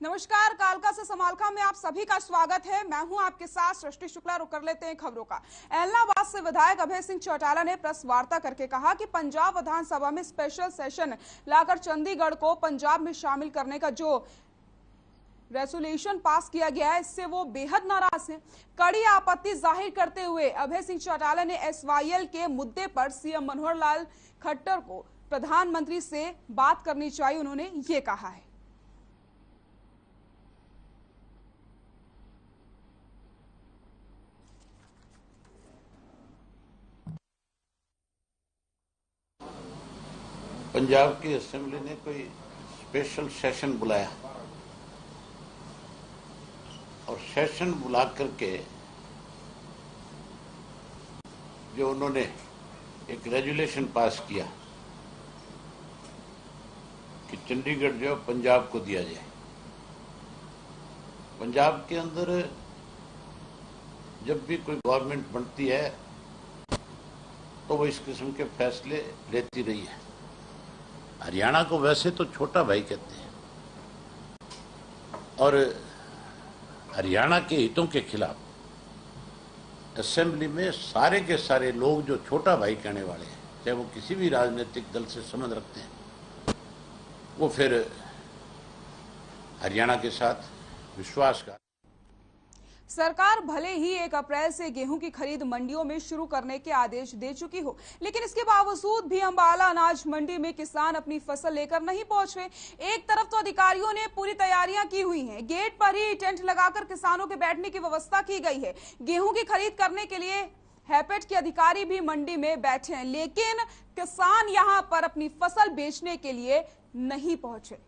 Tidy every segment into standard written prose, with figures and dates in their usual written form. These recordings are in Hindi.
नमस्कार, कालका से समालखा में आप सभी का स्वागत है। मैं हूं आपके साथ सृष्टि शुक्ला। रुक कर लेते हैं खबरों का। एलनाबाद से विधायक अभय सिंह चौटाला ने प्रेस वार्ता करके कहा कि पंजाब विधानसभा में स्पेशल सेशन लाकर चंडीगढ़ को पंजाब में शामिल करने का जो रेजोल्यूशन पास किया गया है, इससे वो बेहद नाराज हैं। कड़ी आपत्ति जाहिर करते हुए अभय सिंह चौटाला ने SYL के मुद्दे पर सीएम मनोहर लाल खट्टर को प्रधानमंत्री से बात करनी चाहिए, उन्होंने ये कहा है। पंजाब की असेंबली ने कोई स्पेशल सेशन बुलाया और सेशन बुला करके जो उन्होंने एक रेजुलेशन पास किया कि चंडीगढ़ जो पंजाब को दिया जाए। पंजाब के अंदर जब भी कोई गवर्नमेंट बनती है तो वो इस किस्म के फैसले लेती रही है। हरियाणा को वैसे तो छोटा भाई कहते हैं और हरियाणा के हितों के खिलाफ असेंबली में सारे के सारे लोग जो छोटा भाई कहने वाले हैं, चाहे वो किसी भी राजनीतिक दल से संबंध रखते हैं, वो फिर हरियाणा के साथ विश्वासघात। सरकार भले ही 1 अप्रैल से गेहूं की खरीद मंडियों में शुरू करने के आदेश दे चुकी हो, लेकिन इसके बावजूद भी अंबाला अनाज मंडी में किसान अपनी फसल लेकर नहीं पहुंच रहे। एक तरफ तो अधिकारियों ने पूरी तैयारियां की हुई हैं, गेट पर ही टेंट लगाकर किसानों के बैठने की व्यवस्था की गई है। गेहूं की खरीद करने के लिए हैपेट के अधिकारी भी मंडी में बैठे हैं, लेकिन किसान यहां पर अपनी फसल बेचने के लिए नहीं पहुंचे।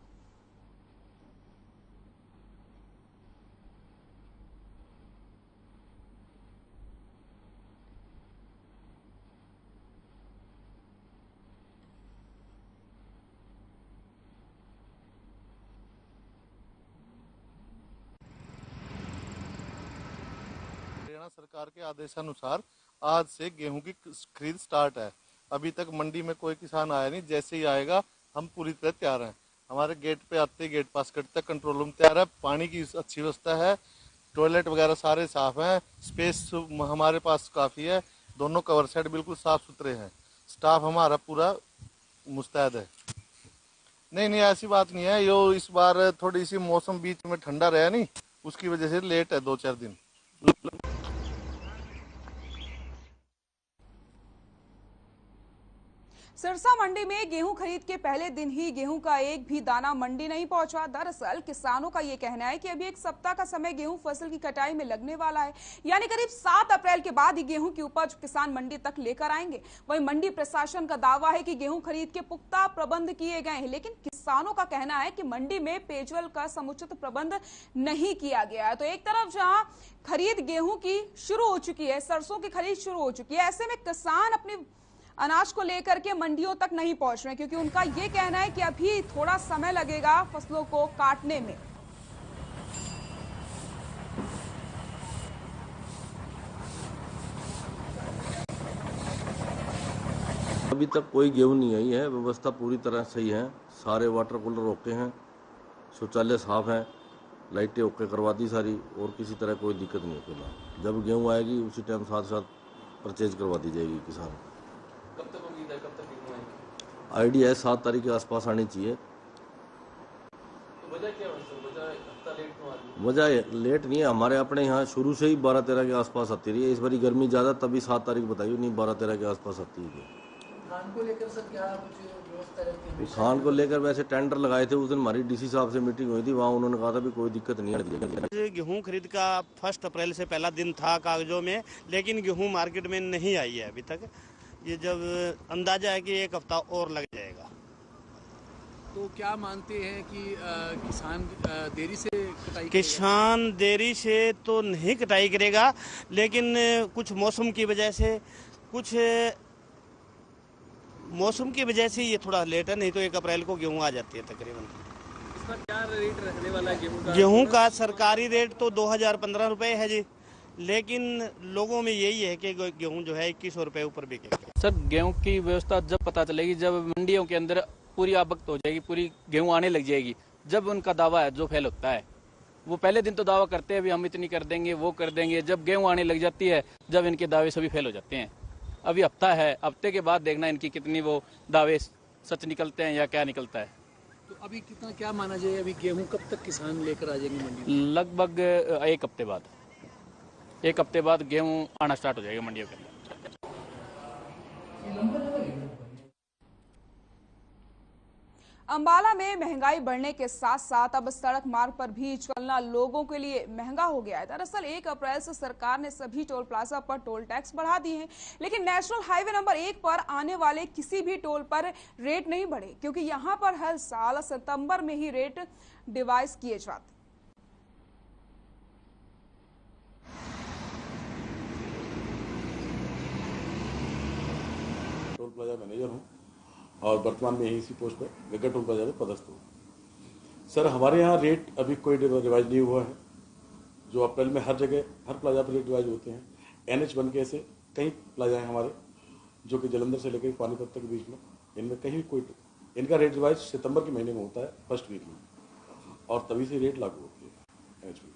सरकार के आदेशानुसार आज से गेहूं की खरीद स्टार्ट है। अभी तक मंडी में कोई किसान आया नहीं, जैसे ही आएगा हम पूरी तरह तैयार हैं। हमारे गेट पे आते गेट पास करते कंट्रोल रूम तैयार है, पानी की अच्छी व्यवस्था है, टॉयलेट वगैरह सारे साफ हैं, स्पेस हमारे पास काफ़ी है, दोनों कवर साइड बिल्कुल साफ सुथरे हैं, स्टाफ हमारा पूरा मुस्तैद है। नहीं ऐसी बात नहीं है, यो इस बार थोड़ी सी मौसम बीच में ठंडा रहा नहीं, उसकी वजह से लेट है 2-4 दिन। सिरसा मंडी में गेहूं खरीद के पहले दिन ही गेहूं का एक भी दाना मंडी नहीं पहुंचा। दरअसल किसानों का यह कहना है कि अभी 1 सप्ताह का समय गेहूं फसल की कटाई में लगने वाला है, यानी करीब 7 अप्रैल के बाद ही गेहूं की उपज किसान मंडी तक लेकर आएंगे। वहीं मंडी प्रशासन का दावा है कि गेहूं खरीद के पुख्ता प्रबंध किए गए हैं, लेकिन किसानों का कहना है कि मंडी में पेयजल का समुचित प्रबंध नहीं किया गया है। तो एक तरफ जहां खरीद गेहूं की शुरू हो चुकी है, सरसों की खरीद शुरू हो चुकी है, ऐसे में किसान अपने अनाज को लेकर के मंडियों तक नहीं पहुंच रहे, क्योंकि उनका ये कहना है कि अभी थोड़ा समय लगेगा फसलों को काटने में। अभी तक कोई गेहूं नहीं आई है, व्यवस्था पूरी तरह सही है, सारे वाटर कूलर ओके हैं, शौचालय साफ है, लाइटें ओके करवा दी सारी, और किसी तरह कोई दिक्कत नहीं है। फिलहाल जब गेहूं आएगी उसी टाइम साथ साथ परचेज करवा दी जाएगी किसान। कब तक उम्मीद है, कब तक गेहूं आएगी? आईडिया है 7 तारीख के आसपास आनी चाहिए। तो वजह क्या है सर? वजह हफ्ता लेट क्यों आ रही है? वजह लेट नहीं है, हमारे अपने यहाँ शुरू से ही 12-13 के आसपास आती रही है। इस बारी गर्मी ज़्यादा, तभी 7 तारीख बताई, नहीं 12-13 के आसपास आती है। धान को लेकर सर क्या कुछ व्यवस्था रहती है? धान को लेकर वैसे टेंडर लगाए थे, उस दिन हमारी DC साहब से मीटिंग हुई थी, वहाँ उन्होंने कहा था भी कोई दिक्कत नहीं है। गेहूं खरीद का 1 अप्रैल से पहला दिन था कागजों में, लेकिन गेहूं मार्केट में नहीं आई है अभी तक। ये जब अंदाजा है कि 1 हफ्ता और लग जाएगा। तो क्या मानते हैं कि किसान देरी से कटाई? किसान देरी से तो नहीं कटाई करेगा, लेकिन कुछ मौसम की वजह से ये थोड़ा लेट है, नहीं तो 1 अप्रैल को गेहूं आ जाती है तकरीबन। इसका क्या रेट रहने वाला है गेहूं का? गेहूं का सरकारी रेट तो 2015 रुपये है जी, लेकिन लोगों में यही है कि गेहूं जो है 2100 रुपये ऊपर बिकेगा। सर गेहूं की व्यवस्था जब पता चलेगी, जब मंडियों के अंदर पूरी आवक हो जाएगी, पूरी गेहूं आने लग जाएगी, जब उनका दावा है जो फेल होता है, वो पहले दिन तो दावा करते हैं भी हम इतनी कर देंगे, वो कर देंगे, जब गेहूं आने लग जाती है जब इनके दावे सभी फेल हो जाते हैं। अभी हफ्ता है, हफ्ते के बाद देखना इनकी कितनी वो दावे सच निकलते हैं या क्या निकलता है। तो अभी कितना क्या माना जाए, अभी गेहूं कब तक किसान लेकर आ जाएंगे मंडी में? लगभग एक हफ्ते बाद गेहूं आना स्टार्ट हो जाएगा मंडियों के अंदर। अंबाला में महंगाई बढ़ने के साथ साथ अब सड़क मार्ग पर भी चलना लोगों के लिए महंगा हो गया है। दरअसल 1 अप्रैल से सरकार ने सभी टोल प्लाजा पर टोल टैक्स बढ़ा दिए हैं, लेकिन नेशनल हाईवे नंबर 1 पर आने वाले किसी भी टोल पर रेट नहीं बढ़े, क्योंकि यहां पर हर साल सितंबर में ही रेट डिवाइस किए जाते। टोल प्लाजा मैनेजर हूं और वर्तमान में यही इसी पोस्ट पर गग्गा टोल प्लाजा में पदस्थ हूँ। सर, हमारे यहाँ रेट अभी कोई रिवाइज नहीं हुआ है। जो अप्रैल में हर जगह हर प्लाजा पर रेट रिवाइज होते हैं। NH 1 के ऐसे कई प्लाजा हैं हमारे जो कि जलंधर से लेकर पानीपत तक के बीच में, इनमें कहीं कोई इनका रेट रिवाइज सितंबर के महीने में होता है, फर्स्ट वीक में, और तभी से रेट लागू होती है NH 1।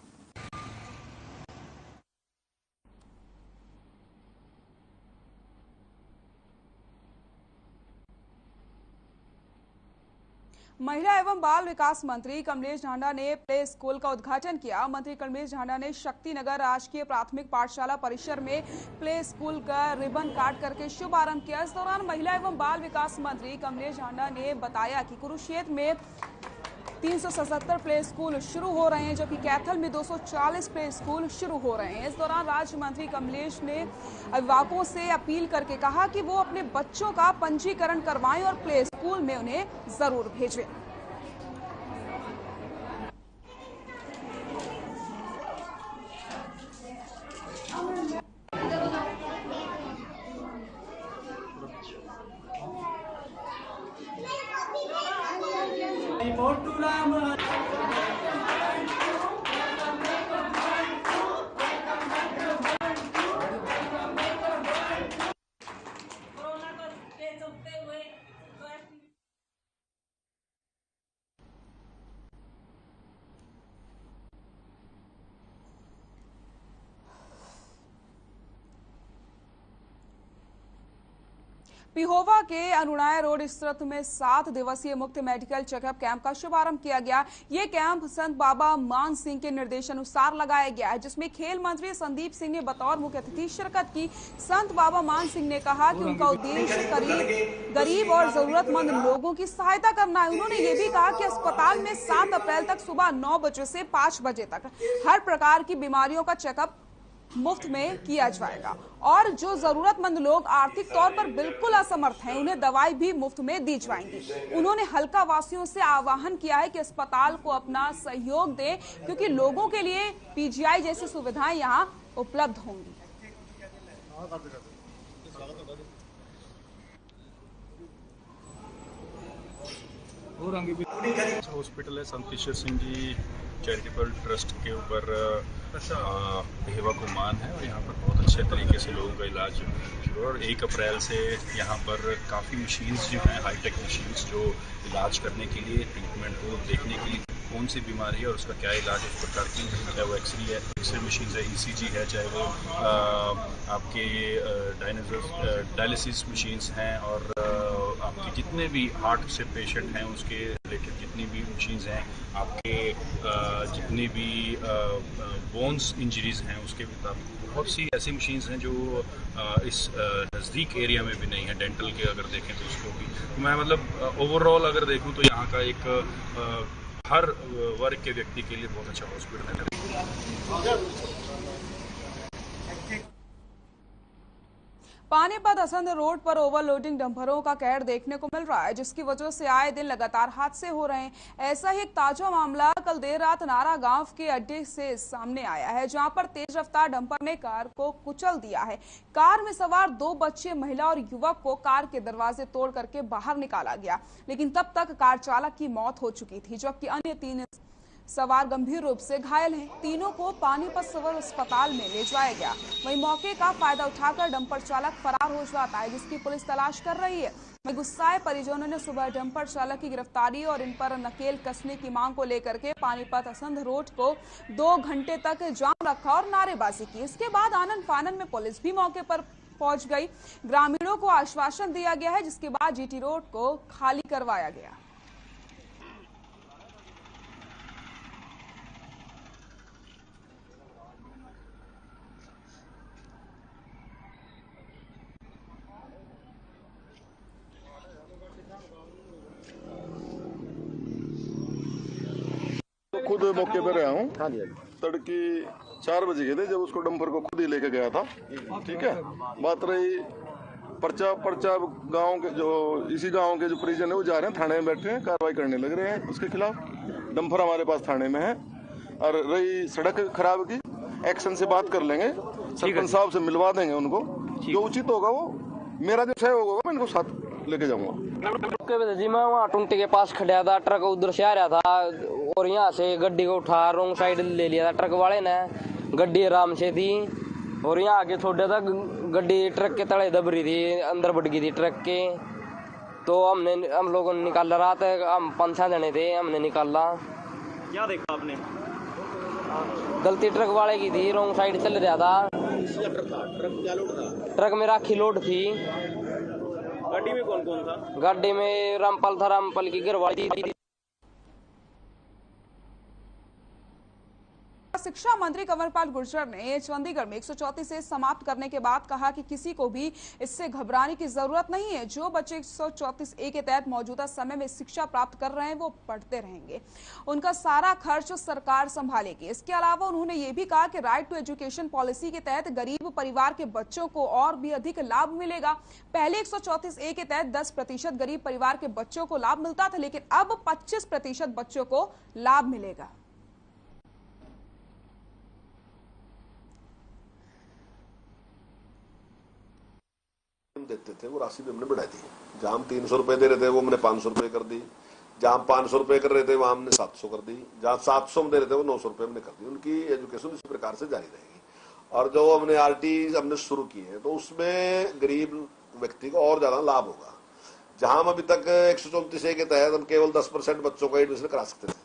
महिला एवं बाल विकास मंत्री कमलेश ढांडा ने प्ले स्कूल का उद्घाटन किया। मंत्री कमलेश ढांडा ने शक्तिनगर राजकीय प्राथमिक पाठशाला परिसर में प्ले स्कूल का रिबन काट करके शुभारंभ किया। इस दौरान महिला एवं बाल विकास मंत्री कमलेश ढांडा ने बताया कि कुरुक्षेत्र में 377 प्ले स्कूल शुरू हो रहे हैं, जबकि कैथल में 240 प्ले स्कूल शुरू हो रहे हैं। इस दौरान राज्य मंत्री कमलेश ने अभिभावकों से अपील करके कहा कि वो अपने बच्चों का पंजीकरण करवाएं और प्ले स्कूल में उन्हें जरूर भेजें। पिहोवा के अनुनाय रोड स्थित में 7 दिवसीय मुफ्त मेडिकल चेकअप कैंप का शुभारंभ किया गया। ये कैंप संत बाबा मान सिंह के निर्देशानुसार लगाया गया है, जिसमें खेल मंत्री संदीप सिंह ने बतौर मुख्य अतिथि शिरकत की। संत बाबा मान सिंह ने कहा कि उनका उद्देश्य गरीब और जरूरतमंद लोगों की सहायता करना है। उन्होंने ये भी कहा कि अस्पताल में 7 अप्रैल तक सुबह 9 बजे से 5 बजे तक हर प्रकार की बीमारियों का चेकअप मुफ्त में किया जाएगा, और जो जरूरतमंद लोग आर्थिक तौर पर बिल्कुल असमर्थ हैं उन्हें दवाई भी मुफ्त में दी जाएंगी। उन्होंने हल्का वासियों से आह्वान किया है कि अस्पताल को अपना सहयोग दें, क्योंकि लोगों के लिए PGI जैसी सुविधाएं यहां उपलब्ध होंगी। हॉस्पिटल है संत ईश्वर सिंह जी चैरिटेबल ट्रस्ट के ऊपर पिहोवा को मान है, और यहाँ पर बहुत अच्छे तरीके से लोगों का इलाज शुरू। और 1 अप्रैल से यहाँ पर काफ़ी मशीन्स जो हैं, हाईटेक मशीन्स, जो इलाज करने के लिए, ट्रीटमेंट को देखने के लिए कौन सी बीमारी है और उसका क्या इलाज है, उस प्रकार की, चाहे वो एक्सरे मशीन है, ECG है, चाहे वो आपके डायलिसिस मशीन्स हैं, और आपके जितने भी हार्ट से पेशेंट हैं उसके रिलेटेड जितनी भी मशीन्स हैं, आपके जितनी भी बोन्स इंजरीज हैं उसके मुताबिक बहुत सी ऐसी मशीन्स हैं जो इस नज़दीक एरिया में भी नहीं है। डेंटल के अगर देखें तो उसको भी, तो मैं मतलब ओवरऑल अगर देखूं तो यहाँ का एक हर वर्ग के व्यक्ति के लिए बहुत अच्छा हॉस्पिटल है। पानीपत असंध रोड पर ओवरलोडिंग डंपरों का कहर देखने को मिल रहा है, जिसकी वजह से आए दिन लगातार हादसे हो रहे हैं। ऐसा ही एक ताजा मामला कल देर रात नारा गांव के अड्डे से सामने आया है, जहां पर तेज रफ्तार डंपर ने कार को कुचल दिया है। कार में सवार 2 बच्चे, महिला और युवक को कार के दरवाजे तोड़ करके बाहर निकाला गया, लेकिन तब तक कार चालक की मौत हो चुकी थी, जबकि अन्य 3 सवार गंभीर रूप से घायल हैं। तीनों को पानीपत सिविल अस्पताल में ले जाया गया। वहीं मौके का फायदा उठाकर डंपर चालक फरार हो जाता है, जिसकी पुलिस तलाश कर रही है। वहीं गुस्साए परिजनों ने सुबह डंपर चालक की गिरफ्तारी और इन पर नकेल कसने की मांग को लेकर के पानीपत असंध रोड को 2 घंटे तक जाम रखा और नारेबाजी की। इसके बाद आनन फानन में पुलिस भी मौके पर पहुंच गई। ग्रामीणों को आश्वासन दिया गया है, जिसके बाद जीटी रोड को खाली करवाया गया। खुद मौके पर आया हूँ। तड़के 4 बजे गए थे जब उसको डंपर को खुद ही लेके गया था। ठीक है, बात रही पर्चा गांव के जो इसी गांव के जो परिजन है वो जा रहे हैं थाने में, बैठे हैं, कार्रवाई करने लग रहे हैं उसके खिलाफ। डंपर हमारे पास थाने में है। और रही सड़क खराब की, एक्शन से बात कर लेंगे, सरपंच साहब से मिलवा देंगे उनको, जो उचित होगा वो मेरा जो सहयोग होगा मैं इनको साथ लेके जाऊंगा। जी मैं वहाँ टुंटी के पास खड़ा था, ट्रक उधर से आ रहा था और यहाँ से गड्डी को उठा रोंग साइड ले लिया था ट्रक वाले ने। गड्डी आराम से थी और यहाँ आके छोड़ा था, गड्डी ट्रक के तले दब रही थी, अंदर बढ़ गई थी ट्रक के। तो हम लोगों ने निकाला, रात हम 5-6 जने थे, हमने निकाला। क्या देखा आपने? गलती ट्रक वाले की थी, रोंग साइड चल रहा था। ट्रक क्या लोड था? ट्रक में राखी लोड थी। गाड़ी में कौन कौन था? गाड़ी में रामपाल था, रामपाल की घरवाली थी। शिक्षा मंत्री कंवरपाल गुर्जर ने चंडीगढ़ में 134 ए समाप्त करने के बाद कहा कि किसी को भी इससे घबराने की जरूरत नहीं है। जो बच्चे 134 ए के तहत मौजूदा समय में शिक्षा प्राप्त कर रहे हैं वो पढ़ते रहेंगे, उनका सारा खर्च सरकार संभालेगी। इसके अलावा उन्होंने ये भी कहा कि राइट टू एजुकेशन पॉलिसी के तहत गरीब परिवार के बच्चों को और भी अधिक लाभ मिलेगा। पहले 134 ए के तहत 10% गरीब परिवार के बच्चों को लाभ मिलता था, लेकिन अब 25% बच्चों को लाभ मिलेगा। देते थे वो राशि भी हमने बढ़ा दी। जहां हम 300 रुपए दे रहे थे वो हमने 500 रुपए कर दी। जहां 500 रुपए कर रहे थे वहां हमने 700 कर दी। जहां 700 में दे रहे थे वो 900 रुपए हमने कर दी। उनकी एजुकेशन इसी प्रकार से जारी रहेगी। और जो हमने आरटी हमने शुरू की है तो उसमें गरीब व्यक्ति को और ज्यादा लाभ होगा। जहां हम अभी तक 134 ए के तहत हम केवल 10% बच्चों का एडमिशन करा सकते थे,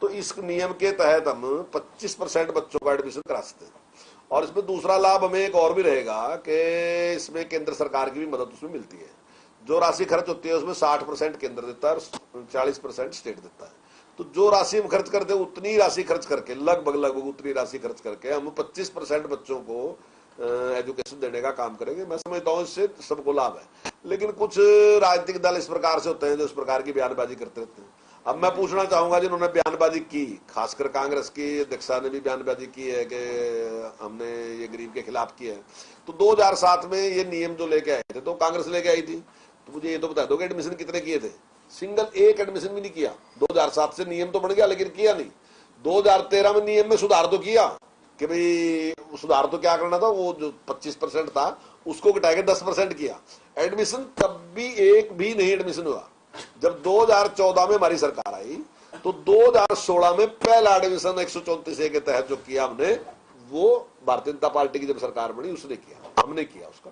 तो इस नियम के तहत हम 25% बच्चों का एडमिशन करा सकते हैं। और इसमें दूसरा लाभ हमें एक और भी रहेगा कि इसमें केंद्र सरकार की भी मदद उसमें मिलती है। जो राशि खर्च होती है उसमें 60% केंद्र देता है और 40% स्टेट देता है। तो जो राशि हम खर्च करते हैं उतनी राशि खर्च करके लगभग उतनी राशि खर्च करके हम 25% बच्चों को एजुकेशन देने का काम करेंगे। मैं समझता हूँ इससे सबको लाभ है। लेकिन कुछ राजनीतिक दल इस प्रकार से होते हैं जो इस प्रकार की बयानबाजी करते रहते हैं। अब मैं पूछना चाहूंगा जिन्होंने बयानबाजी की, खासकर कांग्रेस की अध्यक्षा ने भी बयानबाजी की है कि हमने ये गरीब के खिलाफ किया है। तो 2007 में ये नियम जो लेके आए थे तो कांग्रेस लेके आई थी। तो मुझे ये तो बता दो कि एडमिशन कितने किए थे? सिंगल एक एडमिशन भी नहीं किया। 2007 से नियम तो बन गया लेकिन किया नहीं। 2013 में नियम में सुधार तो किया कि भाई सुधार तो क्या करना था, वो जो 25% था उसको घटा के 10% किया। एडमिशन तब भी एक भी नहीं एडमिशन हुआ। जब 2014 में हमारी सरकार आई तो 2016 में पहला एडमिशन 134 ए के तहत जो किया हमने, वो भारतीय जनता पार्टी की जब सरकार बनी उसने किया, हमने किया उसका।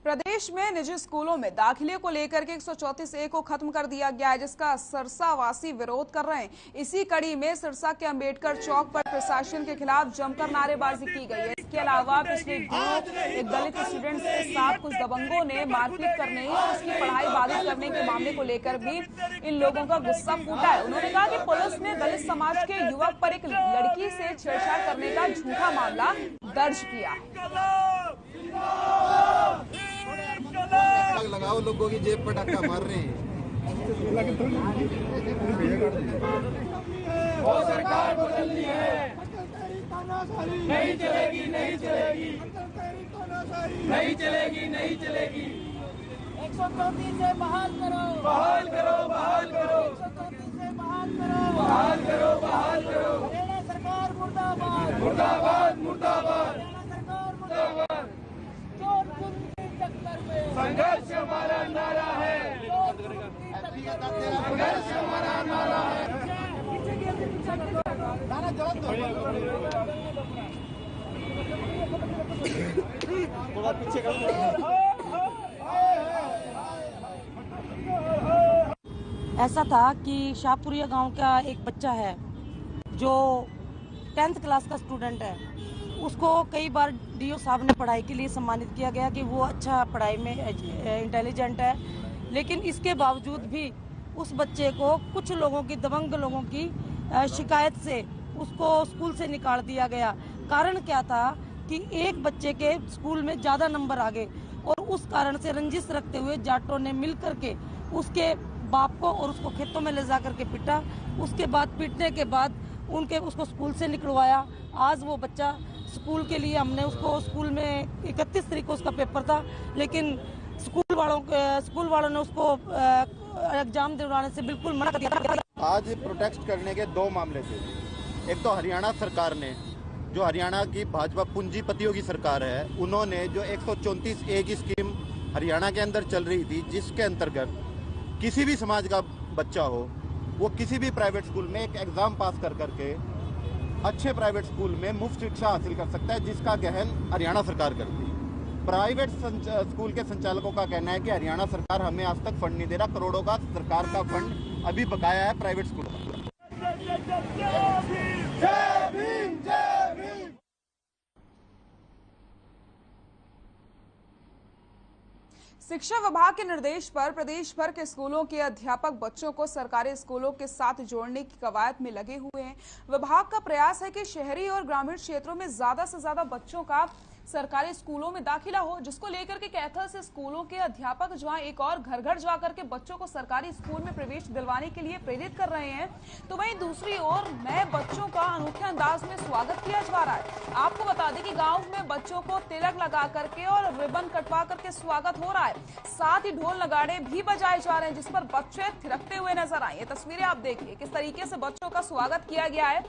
प्रदेश में निजी स्कूलों में दाखिले को लेकर के 134 ए को खत्म कर दिया गया है, जिसका सिरसा वासी विरोध कर रहे हैं। इसी कड़ी में सिरसा के अंबेडकर चौक पर प्रशासन के खिलाफ जमकर नारेबाजी की गई है। इसके अलावा पिछले दिनों एक दलित स्टूडेंट के साथ कुछ दबंगों ने मारपीट करने और उसकी पढ़ाई बाधित करने के मामले को लेकर भी इन लोगों का गुस्सा फूटा है। उन्होंने कहा कि पुलिस ने दलित समाज के युवक पर एक लड़की से छेड़छाड़ करने का झूठा मामला दर्ज किया है। लगाओ, लोगों की जेब पर धक्का मार रहे हैं। वो सरकार बदलनी है, नहीं चलेगी, नहीं चलेगी, नहीं चलेगी, नहीं चलेगी। 134 से बहाल करो, बहाल करो, बहाल करो, 134 से बहाल करो, बहाल करो, बहाल करो। हरियाणा सरकार मुर्दाबाद, मुर्दाबाद, मुर्दाबाद, हरियाणा सरकार मुर्दाबाद। चोर चुन के चक्कर में संघर्ष हमारा नारा है। संघर्ष हमारा नारा है। थोड़ा पीछे ऐसा था कि शाहपुरिया गांव का एक बच्चा है जो 10th क्लास का स्टूडेंट है। उसको कई बार डीओ साहब ने पढ़ाई के लिए सम्मानित किया गया कि वो अच्छा पढ़ाई में इंटेलिजेंट है, लेकिन इसके बावजूद भी उस बच्चे को कुछ लोगों की, दबंग लोगों की शिकायत से उसको स्कूल से निकाल दिया गया। कारण क्या था कि एक बच्चे के स्कूल में ज़्यादा नंबर आ गए और उस कारण से रंजिश रखते हुए जाटों ने मिल करके उसके बाप को और उसको खेतों में ले जा करके पीटा। उसके बाद पीटने के बाद उसको स्कूल से निकलवाया। आज वो बच्चा स्कूल के लिए हमने उसको स्कूल में 31 तारीख को उसका पेपर था, लेकिन स्कूल वालों ने उसको एग्जाम दिलवाने से बिल्कुल मना कर दिया। आज प्रोटेस्ट करने के दो मामले थे। एक तो हरियाणा सरकार ने, जो हरियाणा की भाजपा पूंजीपतियों की सरकार है, उन्होंने जो 134A की स्कीम हरियाणा के अंदर चल रही थी, जिसके अंतर्गत किसी भी समाज का बच्चा हो, वो किसी भी प्राइवेट स्कूल में एक एग्जाम पास कर करके अच्छे प्राइवेट स्कूल में मुफ्त शिक्षा हासिल कर सकता है, जिसका गहन हरियाणा सरकार करती है। प्राइवेट स्कूल के संचालकों का कहना है कि हरियाणा सरकार हमें आज तक फंड नहीं दे रहा, करोड़ों का सरकार का फंड अभी बकाया है प्राइवेट स्कूलों का। शिक्षा विभाग के निर्देश पर प्रदेश भर के स्कूलों के अध्यापक बच्चों को सरकारी स्कूलों के साथ जोड़ने की कवायद में लगे हुए हैं। विभाग का प्रयास है कि शहरी और ग्रामीण क्षेत्रों में ज्यादा से ज्यादा बच्चों का सरकारी स्कूलों में दाखिला हो, जिसको लेकर के कैथल से स्कूलों के अध्यापक जो एक और घर घर जाकर के बच्चों को सरकारी स्कूल में प्रवेश दिलवाने के लिए प्रेरित कर रहे हैं। तो वहीं दूसरी ओर नए बच्चों का अनोखे अंदाज में स्वागत किया जा रहा है। आपको बता दें कि गांव में बच्चों को तिलक लगा करके और रिबन कटवा करके स्वागत हो रहा है। साथ ही ढोल नगाड़े भी बजाए जा रहे हैं, जिस पर बच्चे थिरकते हुए नजर आए। ये तस्वीरें आप देखिए किस तरीके से बच्चों का स्वागत किया गया है।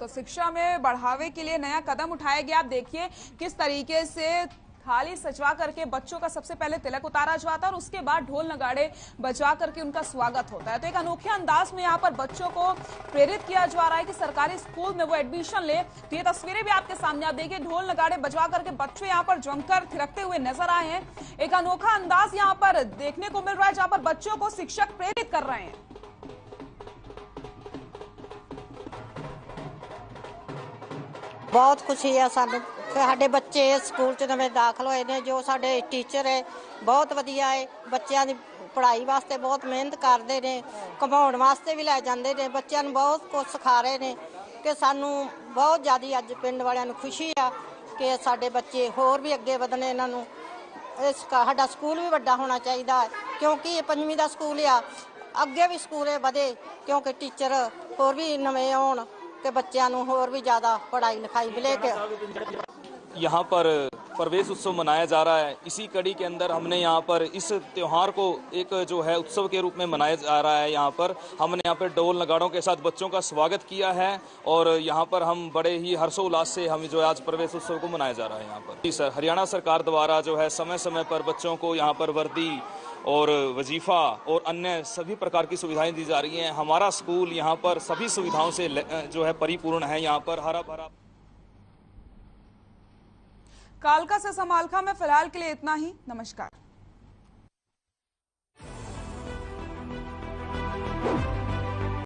तो शिक्षा में बढ़ावे के लिए नया कदम उठाया गया। आप देखिए किस तरीके से थाली सजवा करके बच्चों का सबसे पहले तिलक उतारा जाता है और उसके बाद ढोल नगाड़े बजा करके उनका स्वागत होता है। तो एक अनोखे अंदाज में यहाँ पर बच्चों को प्रेरित किया जा रहा है कि सरकारी स्कूल में वो एडमिशन ले। तो ये तस्वीरें भी आपके सामने आप देखिए, ढोल नगाड़े बजवा करके बच्चे यहाँ पर जमकर थिरकते हुए नजर आए हैं। एक अनोखा अंदाज यहाँ पर देखने को मिल रहा है, जहाँ पर बच्चों को शिक्षक प्रेरित कर रहे हैं। बहुत खुशी है सानू, ਸਾਡੇ ਬੱਚੇ ਸਕੂਲ 'ਚ ਨਵੇਂ ਦਾਖਲ ਹੋਏ ਨੇ। ਜੋ ਸਾਡੇ ਟੀਚਰ ਹੈ ਬਹੁਤ ਵਧੀਆ ਹੈ, ਬੱਚਿਆਂ ਦੀ ਪੜ੍ਹਾਈ ਵਾਸਤੇ ਬਹੁਤ ਮਿਹਨਤ ਕਰਦੇ ਨੇ, ਘੁਮਾਉਣ ਵਾਸਤੇ ਵੀ ਲੈ ਜਾਂਦੇ ਨੇ, ਬੱਚਿਆਂ ਨੂੰ ਬਹੁਤ ਕੁਝ ਸਿਖਾ ਰਹੇ ਨੇ ਕਿ ਸਾਨੂੰ ਬਹੁਤ ਜ਼ਿਆਦਾ ਅੱਜ ਪਿੰਡ ਵਾਲਿਆਂ ਨੂੰ ਖੁਸ਼ੀ ਆ ਕਿ ਸਾਡੇ ਬੱਚੇ ਹੋਰ ਵੀ ਅੱਗੇ ਵਧਣੇ। ਇਹਨਾਂ ਨੂੰ ਸਾਡਾ ਸਕੂਲ ਵੀ ਵੱਡਾ ਹੋਣਾ ਚਾਹੀਦਾ ਹੈ, ਕਿਉਂਕਿ ਇਹ 5ਵੀਂ ਦਾ ਸਕੂਲ ਆ, ਅੱਗੇ ਵੀ ਸਕੂਲ ਵਧੇ, ਕਿਉਂਕਿ ਟੀਚਰ ਹੋਰ ਵੀ ਨਵੇਂ ਆਉਣ के बच्चों को और भी ज़्यादा पढ़ाई लिखाई मिले। यहाँ पर प्रवेश उत्सव मनाया जा रहा है। इसी कड़ी के अंदर हमने यहाँ पर इस त्यौहार को एक जो है उत्सव के रूप में मनाया जा रहा है। यहाँ पर हमने यहाँ पर ढोल नगाड़ों के साथ बच्चों का स्वागत किया है और यहाँ पर हम बड़े ही हर्षोल्लास से हम जो है आज प्रवेश उत्सव को मनाया जा रहा है। यहाँ पर जी सर, हरियाणा सरकार द्वारा जो है समय समय पर बच्चों को यहाँ पर वर्दी और वजीफा और अन्य सभी प्रकार की सुविधाएं दी जा रही हैं। हमारा स्कूल यहाँ पर सभी सुविधाओं से जो है परिपूर्ण है। यहाँ पर हरा भरा। कालका से समालखा में फिलहाल के लिए इतना ही। नमस्कार।